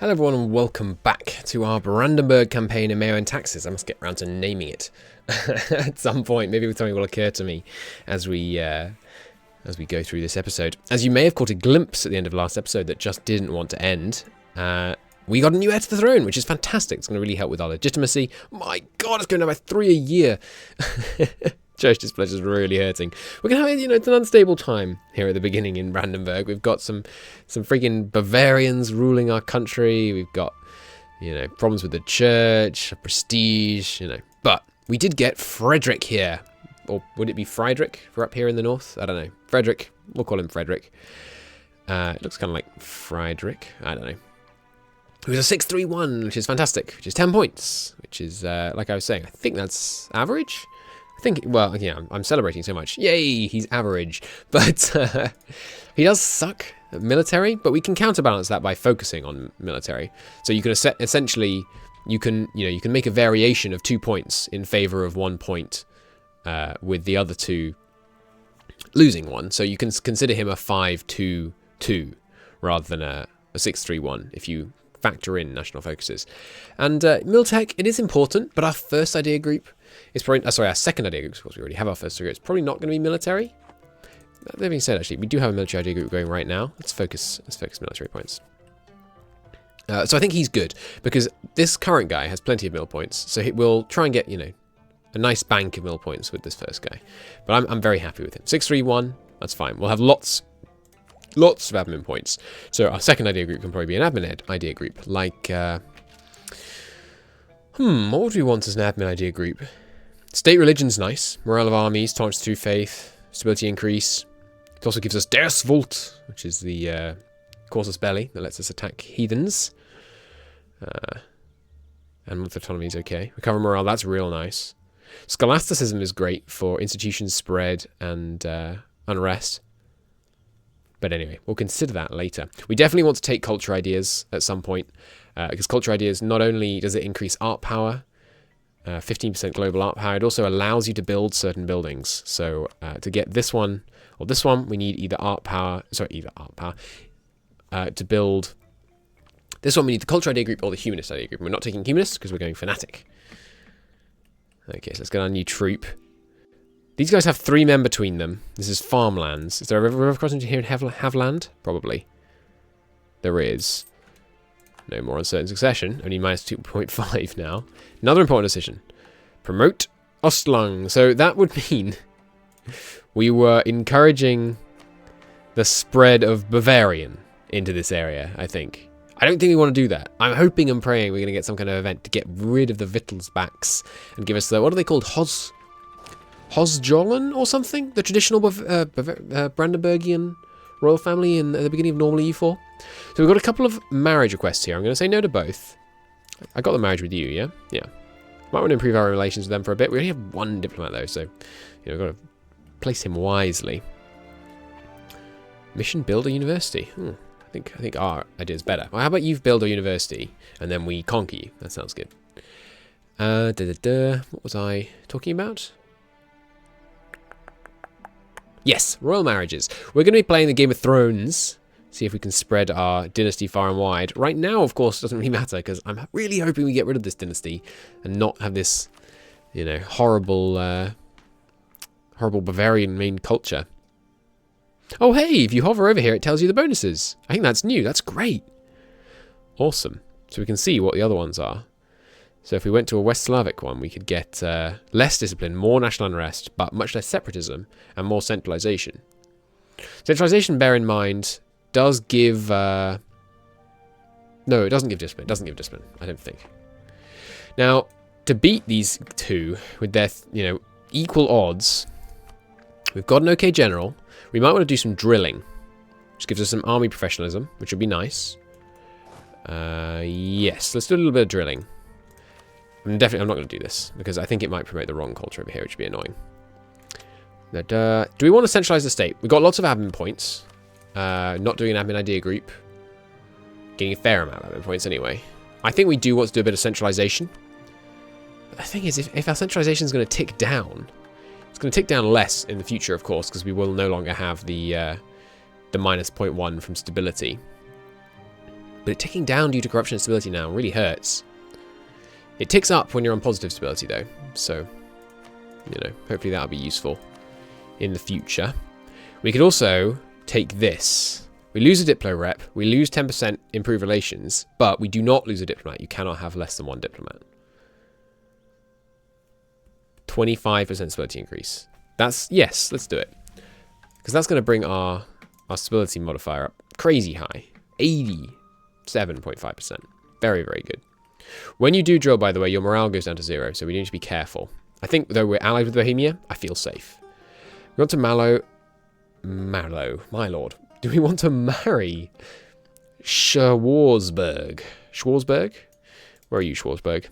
Hello everyone and welcome back to our Brandenburg campaign in MEIOU&Taxes. I must get around to naming it at some point. Maybe something will occur to me as we go through this episode. As you may have caught a glimpse at the end of last episode that just didn't want to end, we got a new heir to the throne, which is fantastic. It's going to really help with our legitimacy. My God, it's going to have 3 a year. Church displeasure is really hurting. We're going to have, it's an unstable time here at the beginning in Brandenburg. We've got some friggin' Bavarians ruling our country. We've got, problems with the church, prestige, But we did get Frederick here. Or would it be Friedrich for up here in the north? I don't know. Frederick. We'll call him Frederick. It looks kind of like Friedrich. I don't know. It was a 631, which is fantastic, which is 10 points, which is, like I was saying, I think that's average. I'm celebrating so much. Yay, he's average. But he does suck at military, but we can counterbalance that by focusing on military. So you can essentially, you can make a variation of 2 points in favor of 1 point with the other two losing one. So you can consider him a 5-2-2 rather than a 6-3-1 if you factor in national focuses. And Miltech, it is important, but our first idea group is probably, our second idea group, of course we already have our first idea group, it's probably not going to be military. That being said, actually, we do have a military idea group going right now. Let's focus military points. So I think he's good, because this current guy has plenty of mil points, so we'll try and get, a nice bank of mil points with this first guy. But I'm very happy with him. 6-3-1, that's fine. We'll have lots of admin points. So our second idea group can probably be an admin idea group, like, what would we want as an admin idea group? State religion's nice. Morale of armies, tolerance through faith, stability increase. It also gives us Das Volt, which is the casus belli that lets us attack heathens. And month autonomy is okay. Recover morale, that's real nice. Scholasticism is great for institutions spread and unrest. But anyway, we'll consider that later. We definitely want to take culture ideas at some point, because culture ideas, not only does it increase art power, 15% global art power, it also allows you to build certain buildings. So to get this one or this one, we need either art power. To build this one, we need the culture idea group or the humanist idea group. We're not taking humanist because we're going fanatic. Okay, so let's get our new troop. These guys have 3 men between them. This is farmlands. Is there a river crossing here in Haveland? Probably. There is. No more uncertain succession. Only minus 2.5 now. Another important decision. Promote Ostlang. So that would mean we were encouraging the spread of Bavarian into this area, I think. I don't think we want to do that. I'm hoping and praying we're going to get some kind of event to get rid of the Wittelsbachs and give us the, what are they called? Hosjolen or something? The traditional Brandenburgian royal family at the beginning of normal EU4. So we've got a couple of marriage requests here. I'm going to say no to both. I got the marriage with you, yeah? Yeah. Might want to improve our relations with them for a bit. We only have 1 diplomat though, so we've got to place him wisely. Mission: build a university. I think our idea is better. Well, how about you build a university and then we conquer you? That sounds good. What was I talking about? Yes, royal marriages. We're going to be playing the Game of Thrones. See if we can spread our dynasty far and wide. Right now, of course, it doesn't really matter because I'm really hoping we get rid of this dynasty and not have this, horrible Bavarian main culture. Oh, hey, if you hover over here, it tells you the bonuses. I think that's new. That's great. Awesome. So we can see what the other ones are. So if we went to a West Slavic one, we could get less discipline, more national unrest, but much less separatism and more centralization. Centralization, bear in mind, does give... No, it doesn't give discipline. It doesn't give discipline, I don't think. Now, to beat these two with their, equal odds, we've got an okay general. We might want to do some drilling, which gives us some army professionalism, which would be nice. Yes, let's do a little bit of drilling. I'm not going to do this, because I think it might promote the wrong culture over here, which would be annoying. But, do we want to centralize the state? We've got lots of admin points. Not doing an admin idea group. Getting a fair amount of admin points anyway. I think we do want to do a bit of centralization. But the thing is, if our centralization is going to tick down, it's going to tick down less in the future, of course, because we will no longer have the minus 0.1 from stability. But it ticking down due to corruption and stability now really hurts. It ticks up when you're on positive stability, though. So, you know, hopefully that'll be useful in the future. We could also take this. We lose a Diplo rep. We lose 10% improved relations. But we do not lose a diplomat. You cannot have less than one diplomat. 25% stability increase. That's, yes, let's do it. Because that's going to bring our stability modifier up crazy high. 87.5%. Very, very good. When you do drill, by the way, your morale goes down to 0, so we need to be careful. I think, though we're allied with Bohemia, I feel safe. We want to my lord. Do we want to marry Schwarzburg? Schwarzburg? Where are you, Schwarzburg?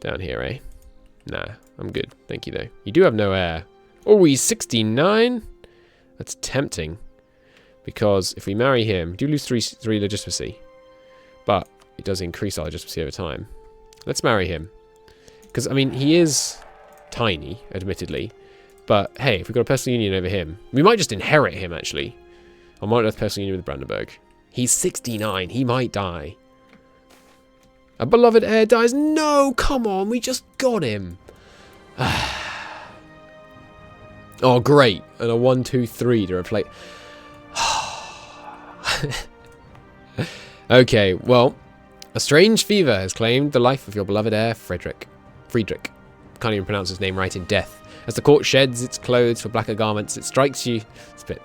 Down here, eh? Nah, I'm good. Thank you, though. You do have no heir. Oh, he's 69? That's tempting. Because if we marry him, we do lose 3 legitimacy. But it does increase our legitimacy over time. Let's marry him. Because, I mean, he is tiny, admittedly. But, hey, if we've got a personal union over him, we might just inherit him, actually. Or might have a personal union with Brandenburg. He's 69. He might die. A beloved heir dies. No, come on. We just got him. Oh, great. And a 1, 2, 3 to replace... Okay, well, a strange fever has claimed the life of your beloved heir, Friedrich. Can't even pronounce his name right in death. As the court sheds its clothes for blacker garments, it strikes you... It's a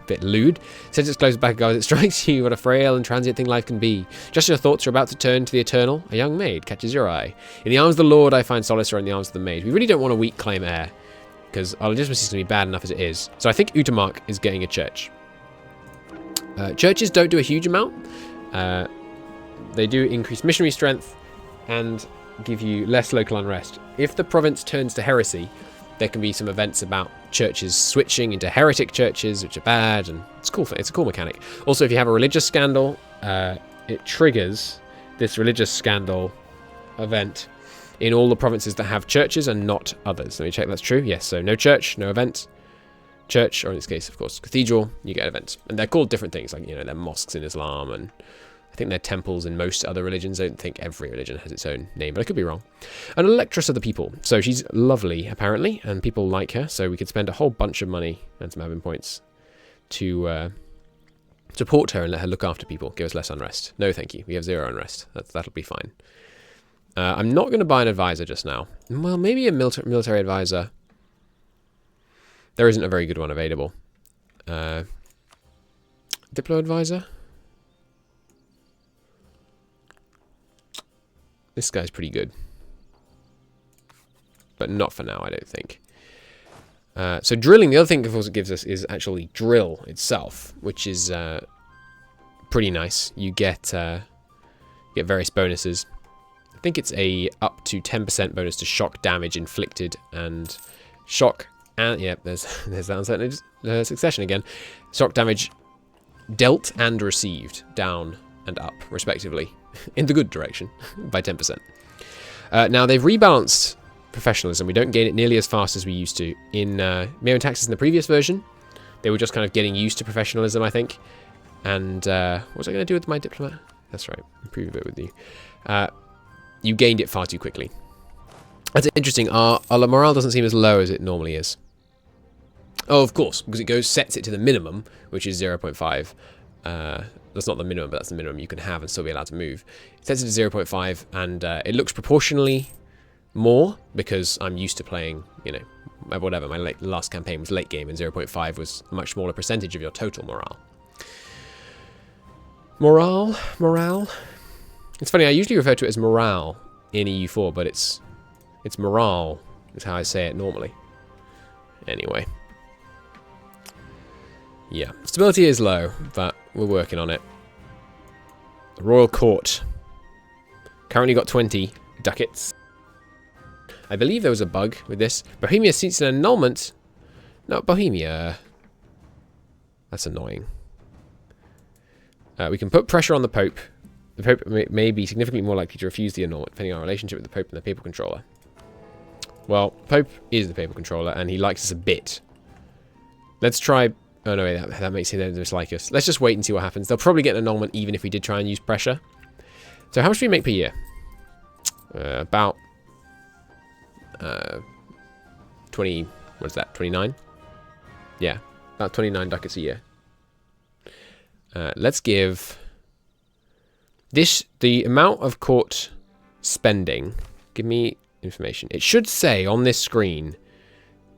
bit lewd. Sheds its clothes for blacker garments, it strikes you what a frail and transient thing life can be. Just as your thoughts are about to turn to the eternal, a young maid catches your eye. In the arms of the Lord I find solace, or in the arms of the maid. We really don't want a weak claim heir, because our legitimacy is going to be bad enough as it is. So I think Utermark is getting a church. Churches don't do a huge amount. They do increase missionary strength and give you less local unrest. If the province turns to heresy, there can be some events about churches switching into heretic churches, which are bad, and it's cool. It's a cool mechanic. Also, if you have a religious scandal, it triggers this religious scandal event in all the provinces that have churches and not others. Let me check that's true. Yes, so no church, no event. Church, or in this case, of course, cathedral, you get events. And they're called different things, like, you know, they're mosques in Islam, and I think they're temples in most other religions. I don't think every religion has its own name, but I could be wrong. An electress of the people. So she's lovely, apparently, and people like her, so we could spend a whole bunch of money and some admin points to support her and let her look after people, give us less unrest. No, thank you. We have 0 unrest. That'll be fine. I'm not going to buy an advisor just now. Well, maybe a military advisor. There isn't a very good one available. Diplo advisor? This guy's pretty good. But not for now, I don't think. So drilling, the other thing it gives us is actually drill itself, which is pretty nice. You get various bonuses. I think it's a up to 10% bonus to shock damage inflicted and shock... And yeah, there's that uncertain succession again. Shock damage dealt and received, down and up, respectively, in the good direction, by 10%. Now, they've rebalanced professionalism. We don't gain it nearly as fast as we used to. In MEIOU&Taxes in the previous version, they were just kind of getting used to professionalism, I think. And what was I going to do with my diplomat? That's right, improve a bit with you. You gained it far too quickly. That's interesting. Our morale doesn't seem as low as it normally is. Oh, of course, because it sets it to the minimum, which is 0.5. That's not the minimum, but that's the minimum you can have and still be allowed to move. It sets it to 0.5, and it looks proportionally more because I'm used to playing, you know, whatever. My last campaign was late game, and 0.5 was a much smaller percentage of your total morale. Morale. It's funny. I usually refer to it as morale in EU4, but it's morale is how I say it normally. Anyway. Yeah, stability is low, but we're working on it. The Royal Court. Currently got 20 ducats. I believe there was a bug with this. Bohemia seeks an annulment. No, Bohemia. That's annoying. We can put pressure on the Pope. The Pope may be significantly more likely to refuse the annulment, depending on our relationship with the Pope and the Papal Controller. Well, Pope is the Papal Controller, and he likes us a bit. Let's try Oh no, wait, that makes them dislike us. Let's just wait and see what happens. They'll probably get an annulment even if we did try and use pressure. So how much do we make per year? About 20, what is that, 29? Yeah, about 29 ducats a year. Let's give this, the amount of court spending, give me information. It should say on this screen,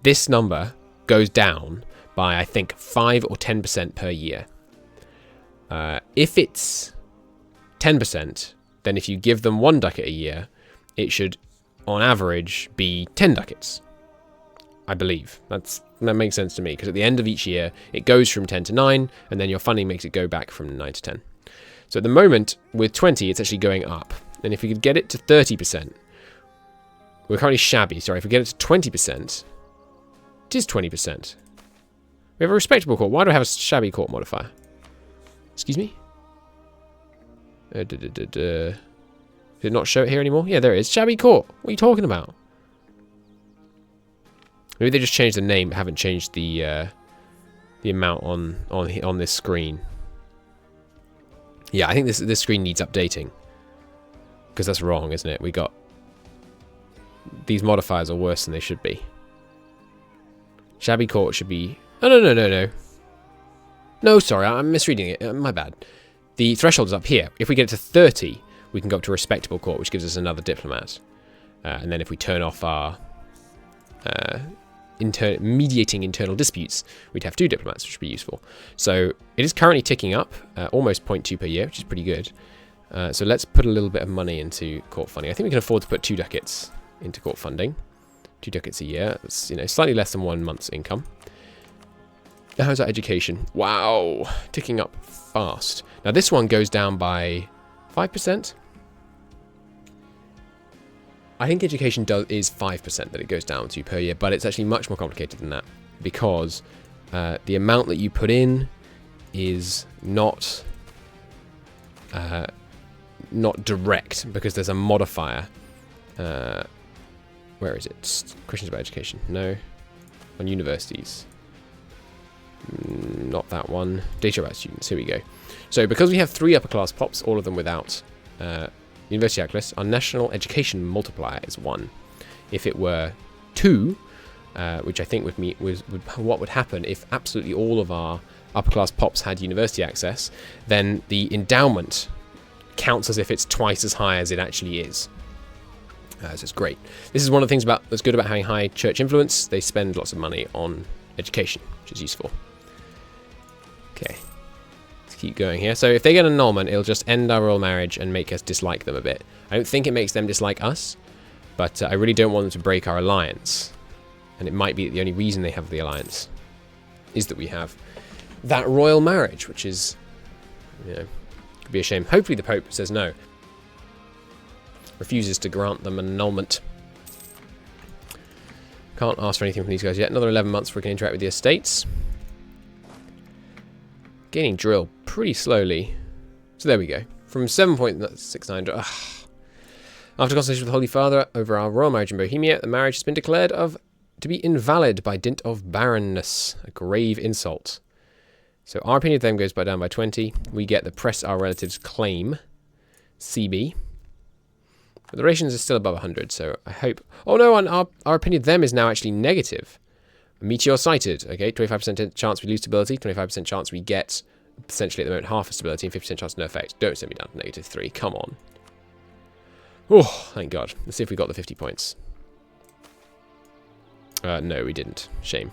this number goes down by, I think, 5 or 10% per year. If it's 10%, then if you give them 1 ducat a year, it should, on average, be 10 ducats. I believe. That makes sense to me, because at the end of each year, it goes from 10 to 9, and then your funding makes it go back from 9 to 10. So at the moment, with 20, it's actually going up. And if we could get it to 30%, we're currently shabby, sorry, if we get it to 20%, it is 20%. We have a respectable court. Why do I have a shabby court modifier? Excuse me? Did it not show it here anymore? Yeah, there it is. Shabby court. What are you talking about? Maybe they just changed the name, but haven't changed the amount on this screen. Yeah, I think this screen needs updating, because that's wrong, isn't it? We got these modifiers are worse than they should be. Shabby court should be. Oh, no. No, sorry, I'm misreading it. My bad. The threshold is up here. If we get it to 30, we can go up to a respectable court, which gives us another diplomat. And then if we turn off our mediating internal disputes, we'd have 2 diplomats, which would be useful. So it is currently ticking up, almost 0.2 per year, which is pretty good. So let's put a little bit of money into court funding. I think we can afford to put 2 ducats into court funding. 2 ducats a year. That's, you know, slightly less than 1 month's income. How's our education? Wow, ticking up fast. Now this one goes down by 5%. I think education is 5% that it goes down to per year, but it's actually much more complicated than that, because the amount that you put in is not direct, because there's a modifier. Where is it? Questions about education. No. On universities. Not that one. Data about students. Here we go. So because we have 3 upper class pops, all of them without university access, our national education multiplier is 1. If it were 2, which I think would what would happen if absolutely all of our upper class pops had university access, then the endowment counts as if it's twice as high as it actually is. So it's great. This is one of the things that's good about having high church influence. They spend lots of money on education, which is useful. Okay, let's keep going here. So if they get an annulment, it'll just end our royal marriage and make us dislike them a bit. I don't think it makes them dislike us, but I really don't want them to break our alliance. And it might be that the only reason they have the alliance is that we have that royal marriage, which is, you know, could be a shame. Hopefully the Pope says no. Refuses to grant them an annulment. Can't ask for anything from these guys yet. Another 11 months before we can interact with the estates. Gaining drill pretty slowly. So there we go. From 7.69... After consultation with the Holy Father over our royal marriage in Bohemia, the marriage has been declared to be invalid by dint of barrenness. A grave insult. So our opinion of them goes down by 20. We get the press our relatives claim. CB. But the rations are still above 100, so I hope... Oh no, and our opinion of them is now actually negative. Meteor sighted. Okay, 25% chance we lose stability, 25% chance we get, essentially at the moment, half a stability, and 50% chance no effect. Don't send me down to -3. Come on. Oh, thank God. Let's see if we got the 50 points. No, we didn't. Shame.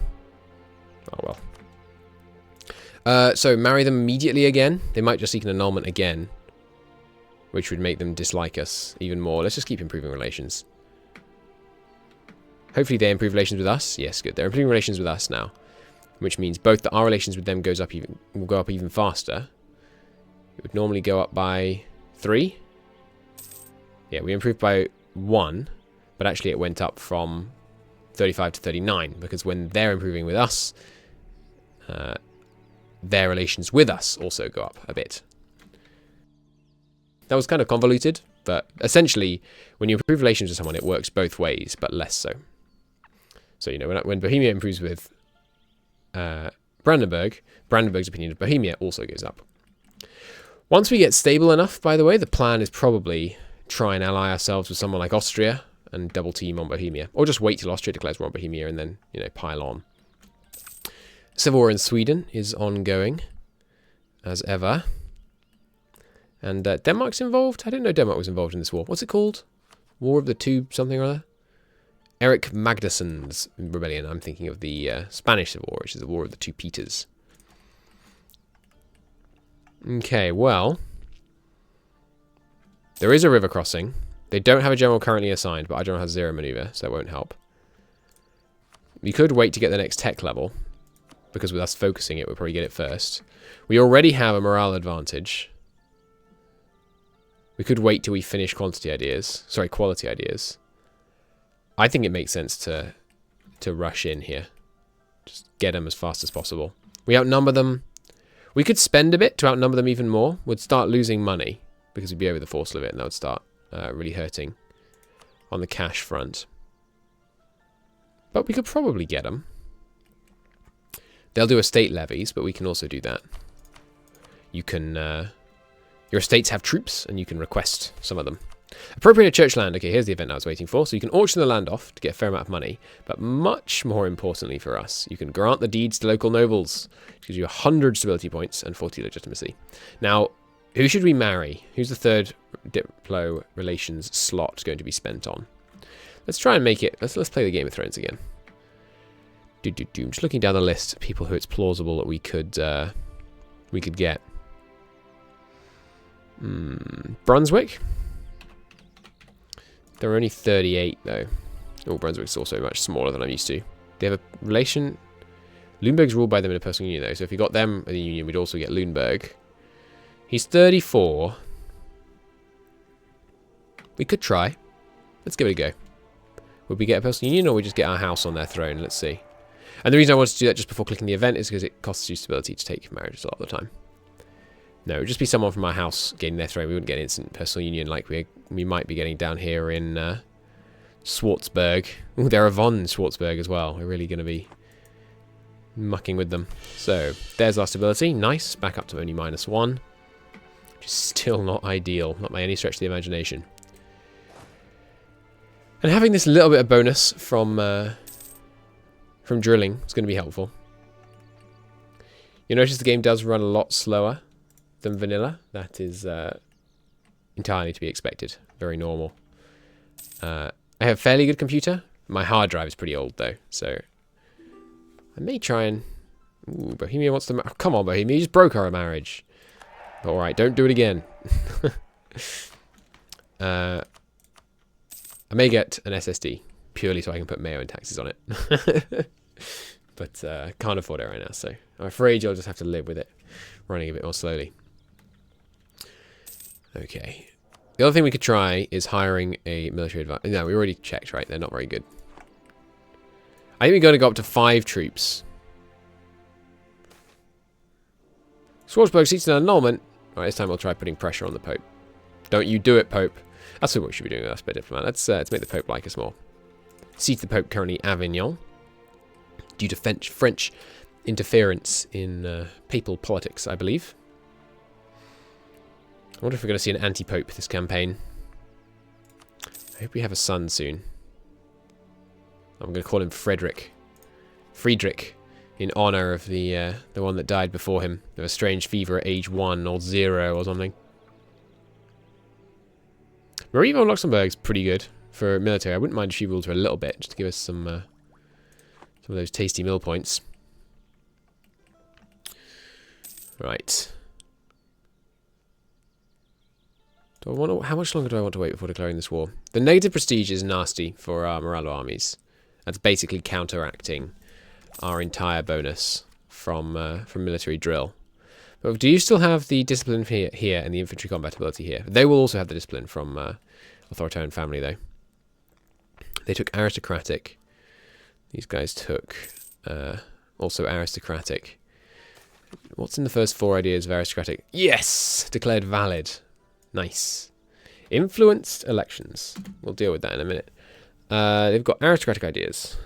Oh well. So marry them immediately again. They might just seek an annulment again, which would make them dislike us even more. Let's just keep improving relations. Hopefully they improve relations with us. Yes, good. They're improving relations with us now, which means both our relations with them will go up even faster. It would normally go up by 3. Yeah, we improved by 1, but actually it went up from 35 to 39, because when they're improving with us, their relations with us also go up a bit. That was kind of convoluted, but essentially, when you improve relations with someone, it works both ways, but less so. So, you know, when Bohemia improves with Brandenburg, Brandenburg's opinion of Bohemia also goes up. Once we get stable enough, by the way, the plan is probably try and ally ourselves with someone like Austria and double team on Bohemia. Or just wait till Austria declares war on Bohemia and then, you know, pile on. Civil war in Sweden is ongoing, as ever. And Denmark's involved? I didn't know Denmark was involved in this war. What's it called? War of the Two something or other? Eric Magnusson's rebellion. I'm thinking of the Spanish Civil War, which is the War of the Two Peters. Okay, well, there is a river crossing. They don't have a general currently assigned, but our general has 0 maneuver, so that won't help. We could wait to get the next tech level, because with us focusing it, we'll probably get it first. We already have a morale advantage. We could wait till we finish quality ideas. I think it makes sense to rush in here. Just get them as fast as possible. We outnumber them. We could spend a bit to outnumber them even more. We'd start losing money because we'd be over the force limit, and that would start really hurting on the cash front. But we could probably get them. They'll do estate levies, but we can also do that. You can... your estates have troops, and you can request some of them. Appropriate church land. Okay, here's the event I was waiting for. So you can auction the land off to get a fair amount of money. But much more importantly for us, you can grant the deeds to local nobles. Which gives you 100 stability points and 40 legitimacy. Now, who should we marry? Who's the third Diplo relations slot going to be spent on? Let's try and make it... Let's play the Game of Thrones again. I'm just looking down the list of people who it's plausible that we could get. Brunswick? There are only 38, though. Oh, Brunswick's also much smaller than I'm used to. They have a relation... Lüneburg's ruled by them in a personal union, though. So if we got them in the union, we'd also get Lüneburg. He's 34. We could try. Let's give it a go. Would we get a personal union, or we just get our house on their throne? Let's see. And the reason I wanted to do that just before clicking the event is because it costs you stability to take marriages a lot of the time. No, it would just be someone from our house getting their throne. We wouldn't get an instant personal union like we might be getting down here in Schwarzburg. Oh, there are von Schwarzburg as well. We're really going to be mucking with them. So, there's our stability. Nice. Back up to only -1. Which is still not ideal. Not by any stretch of the imagination. And having this little bit of bonus from drilling is going to be helpful. You notice the game does run a lot slower than vanilla. That is entirely to be expected. Very normal. I have a fairly good computer. My hard drive is pretty old, though, so I may try and... Ooh, Bohemia wants to... Oh, come on, Bohemia, you just broke our marriage. Alright, don't do it again. I may get an SSD, purely so I can put MEIOU&Taxes on it. But can't afford it right now, so I'm afraid you'll just have to live with it running a bit more slowly. Okay. The other thing we could try is hiring a military advisor. No, we already checked, right? They're not very good. I think we're going to go up to 5 troops. Schwarzburg seeks an annulment. Alright, this time we'll try putting pressure on the Pope. Don't you do it, Pope. That's what we should be doing with us, diplomat. Let's make the Pope like us more. Seat of the Pope currently Avignon. Due to French interference in papal politics, I believe. I wonder if we're going to see an anti-pope this campaign. I hope we have a son soon. I'm going to call him Friedrich, in honor of the one that died before him of a strange fever at age 1 or 0 or something. Marie von Luxembourg's pretty good for military. I wouldn't mind if she ruled her a little bit, just to give us some of those tasty mill points. Right. How much longer do I want to wait before declaring this war? The negative prestige is nasty for our Moralo armies. That's basically counteracting our entire bonus from military drill. But do you still have the discipline here and the infantry combat ability here? They will also have the discipline from authoritarian family, though. They took aristocratic. These guys took also aristocratic. What's in the first 4 ideas of aristocratic? Yes! Declared valid. Nice. Influenced elections. We'll deal with that in a minute. They've got aristocratic ideas.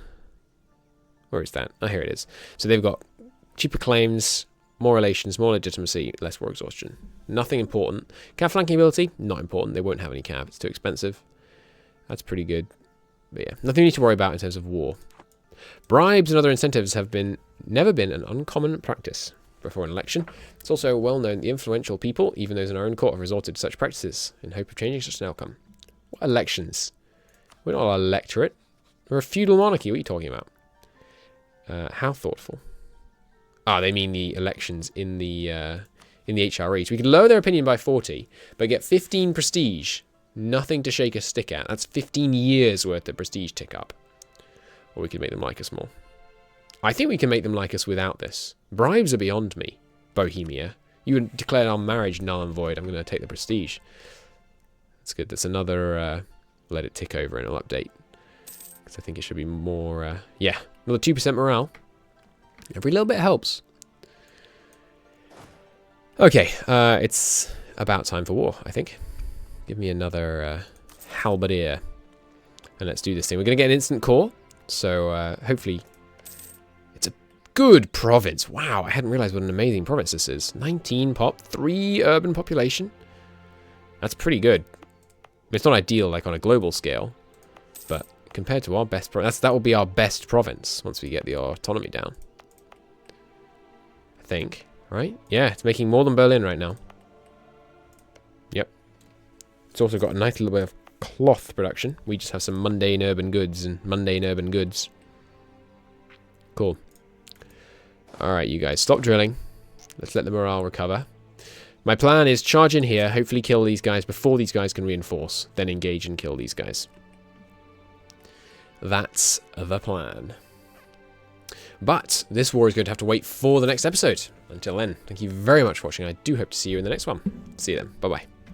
Where is that? Oh, here it is. So they've got Cheaper claims, more relations, more legitimacy, less war exhaustion. Nothing important. Cav flanking ability, not important. They won't have any cav. It's too expensive. That's pretty good. But yeah, nothing you need to worry about in terms of war. Bribes and other incentives have never been an uncommon practice before an election. It's also well known the influential people, even those in our own court, have resorted to such practices in hope of changing such an outcome. What elections? We're not an electorate. We're a feudal monarchy. What are you talking about? How thoughtful. Ah, they mean the elections in the HRE. So we could lower their opinion by 40, but get 15 prestige. Nothing to shake a stick at. That's 15 years worth of prestige tick up. Or we could make them like us more. I think we can make them like us without this. Bribes are beyond me, Bohemia. You declared our marriage null and void. I'm going to take the prestige. That's good. That's another... let it tick over and it'll update. Because I think it should be more... yeah, another 2% morale. Every little bit helps. Okay, it's about time for war, I think. Give me another halberdier. And let's do this thing. We're going to get an instant core. So hopefully it's a good province. Wow, I hadn't realized what an amazing province this is. 19 pop, 3 urban population. That's pretty good. It's not ideal like on a global scale, but compared to our best province, that will be our best province once we get the autonomy down. I think, right? Yeah, it's making more than Berlin right now. Yep. It's also got a nice little bit of cloth production. We just have some mundane urban goods and mundane urban goods. Cool. Alright, you guys, stop drilling. Let's let the morale recover. My plan is charge in here, hopefully kill these guys before these guys can reinforce, then engage and kill these guys. That's the plan. But this war is going to have to wait for the next episode. Until then, thank you very much for watching. I do hope to see you in the next one. See you then. Bye-bye.